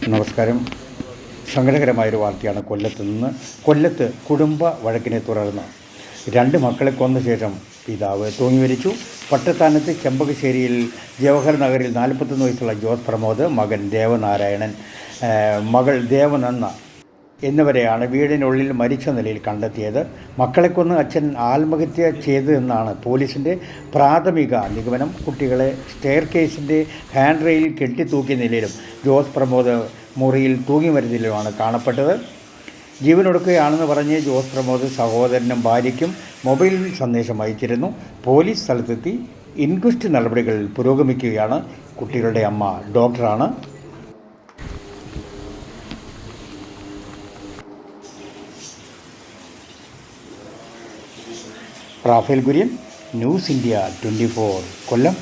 നമസ്കാരം. സങ്കടകരമായൊരു വാർത്തയാണ് കൊല്ലത്ത് കുടുംബ വഴക്കിനെ തുടർന്ന് 2 മക്കളെ കൊന്ന ശേഷം പിതാവ് തൂങ്ങിമരിച്ചു. പട്ടത്താനത്ത് ചെമ്പകശ്ശേരിയിൽ ജവഹർ നഗറിൽ 41 വയസ്സുള്ള ജോസ് പ്രമോദ്, മകൻ ദേവനാരായണൻ, മകൾ ദേവനന്ദ എന്നിവരെയാണ് വീടിനുള്ളിൽ മരിച്ച നിലയിൽ കണ്ടെത്തിയത്. മക്കളെ കൊന്ന് അച്ഛൻ ആത്മഹത്യ ചെയ്തതെന്നാണ് പോലീസിൻ്റെ പ്രാഥമിക നിഗമനം. കുട്ടികളെ സ്റ്റെയർ കേസിൻ്റെ ഹാൻഡ് റെയിലിൽ കെട്ടിത്തൂക്കിയ നിലയിലും ജോസ് പ്രമോദ് മുറിയിൽ തൂങ്ങി മരുന്നിലുമാണ് കാണപ്പെട്ടത്. ജീവനൊടുക്കുകയാണെന്ന് പറഞ്ഞ് ജോസ് പ്രമോദ് സഹോദരനും ഭാര്യയ്ക്കും മൊബൈലിൽ സന്ദേശം അയച്ചിരുന്നു. പോലീസ് സ്ഥലത്തെത്തി ഇൻക്വസ്റ്റ് നടപടികൾ പുരോഗമിക്കുകയാണ്. കുട്ടികളുടെ അമ്മ ഡോക്ടറാണ്. റാഫേൽ കുര്യൻ, ന്യൂസ് ഇന്ത്യ 24, കൊല്ലം.